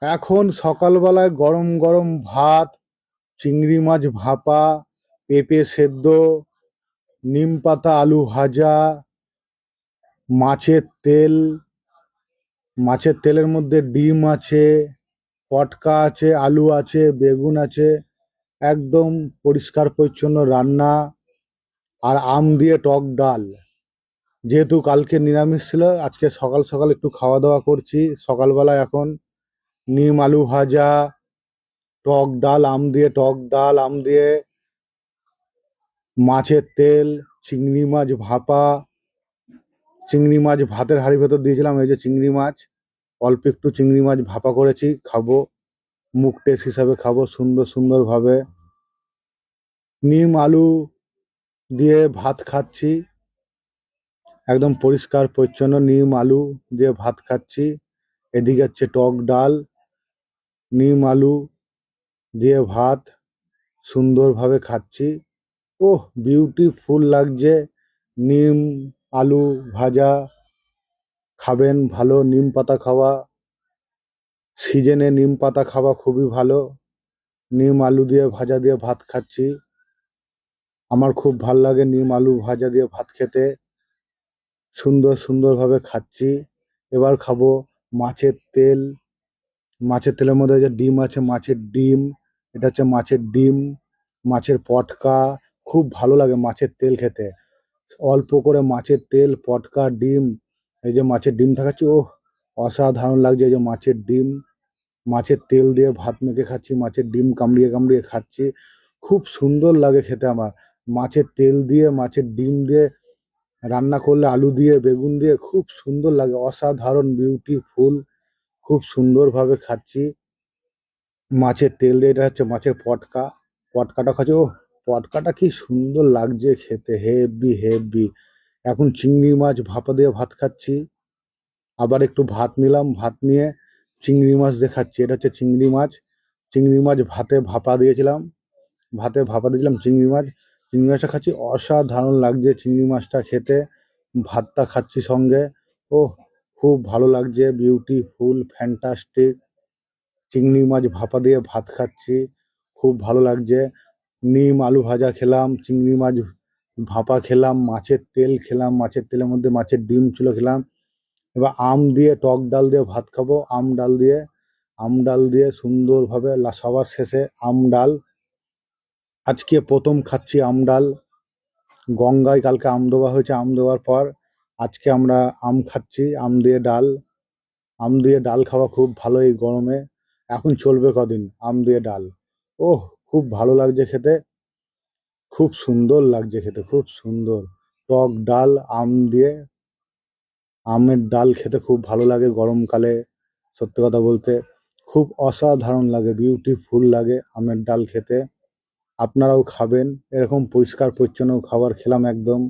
এখন সকালবেলায় গরম গরম ভাত, চিংড়ি মাছ ভাপা, পেঁপে সেদ্ধ, নিম পাতা আলু ভাজা, মাছের তেল, মাছের তেলের মধ্যে ডিম আছে, পটকা আছে, আলু আছে, বেগুন আছে, একদম পরিষ্কার পরিচ্ছন্ন রান্না। আর আম দিয়ে টক ডাল। যেহেতু কালকে নিরামিষ ছিল, আজকে সকাল সকাল একটু খাওয়া দাওয়া করছি। সকালবেলায় এখন নিম আলু ভাজা, টক ডাল, আম দিয়ে টক ডাল, আম দিয়ে মাছের তেল, চিংড়ি মাছ ভাপা। চিংড়ি মাছ ভাতের হাঁড়ির ভেতর দিয়েছিলাম, এই যে চিংড়ি মাছ, অল্প একটু চিংড়ি মাছ ভাপা করেছি, খাবো, মুখ টেস্ট হিসাবে খাবো সুন্দর সুন্দরভাবে। নিম আলু দিয়ে ভাত খাচ্ছি, একদম পরিষ্কার পরিচ্ছন্ন নিম আলু দিয়ে ভাত খাচ্ছি। এদিকে হচ্ছে টক ডাল, নিম আলু দিয়ে ভাত সুন্দরভাবে খাচ্ছি। ওহ, বিউটিফুল লাগছে। নিম আলু ভাজা খাবেন, ভালো নিম পাতা খাওয়া, সিজনে নিম পাতা খাওয়া খুবই ভালো। নিম আলু দিয়ে ভাজা দিয়ে ভাত খাচ্ছি, আমার খুব ভাল লাগে নিম আলু ভাজা দিয়ে ভাত খেতে। সুন্দর সুন্দরভাবে খাচ্ছি। এবার খাবো মাছের তেল। মাছের তেলের মধ্যে যে ডিম আছে, মাছের ডিম, এটা হচ্ছে মাছের ডিম, মাছের পটকা। খুব ভালো লাগে মাছের তেল খেতে। অল্প করে মাছের তেল, পটকা, ডিম, এই যে মাছের ডিমটা খাচ্ছি, ওহ, অসাধারণ লাগছে। এই যে মাছের ডিম, মাছের তেল দিয়ে ভাত মেখে খাচ্ছি, মাছের ডিম কামড়িয়ে কামড়িয়ে খাচ্ছি, খুব সুন্দর লাগে খেতে আমার। মাছের তেল দিয়ে, মাছের ডিম দিয়ে রান্না করলে, আলু দিয়ে, বেগুন দিয়ে, খুব সুন্দর লাগে, অসাধারণ বিউটিফুল। খুব সুন্দরভাবে খাচ্ছি মাছের তেল দিয়ে। এটা হচ্ছে মাছের পটকা, পটকাটা খাচ্ছি, ও, পটকাটা কি সুন্দর লাগছে খেতে, হেভি হেভি। এখন চিংড়ি মাছ ভাপা দিয়ে ভাত খাচ্ছি, আবার একটু ভাত নিলাম, ভাত নিয়ে চিংড়ি মাছ দিয়ে খাচ্ছি। এটা হচ্ছে চিংড়ি মাছ, চিংড়ি মাছ ভাতে ভাপা দিয়েছিলাম, ভাতে ভাপা দিয়েছিলাম চিংড়ি মাছ, চিংড়ি মাছটা খাচ্ছি, অসাধারণ লাগছে চিংড়ি মাছটা খেতে। ভাতটা খাচ্ছি সঙ্গে, ও, খুব ভালো লাগছে, বিউটিফুল, ফ্যান্টাস্টিক। চিংড়ি মাছ ভাপা দিয়ে ভাত খাচ্ছি, খুব ভালো লাগছে। নিম আলু ভাজা খেলাম, চিংড়ি মাছ ভাপা খেলাম, মাছের তেল খেলাম, মাছের তেলের মধ্যে মাছের ডিম ছিল খেলাম। এবার আম দিয়ে টক ডাল দিয়ে ভাত খাবো, আম ডাল দিয়ে, আম ডাল দিয়ে সুন্দরভাবে সবার শেষে আম ডাল। আজকে প্রথম খাচ্ছি আম ডাল। গঙ্গায় কালকে আম দেওয়া হয়েছে, আম দেওয়ার পর আজকে আমরা আম খাচ্ছি, আম দিয়ে ডাল। আম দিয়ে ডাল খাওয়া খুব ভালো এই গরমে, এখন চলবে কদিন আম দিয়ে ডাল। ওহ, খুব ভালো লাগছে খেতে, খুব সুন্দর লাগছে খেতে, খুব সুন্দর। টক ডাল আম দিয়ে, আমের ডাল খেতে খুব ভালো লাগে গরমকালে। সত্যি কথা বলতে খুব অসাধারণ লাগে, বিউটিফুল লাগে আমের ডাল খেতে। আপনারাও খাবেন, এরকম পরিষ্কার পরিচ্ছন্ন খাবার খেলাম একদম।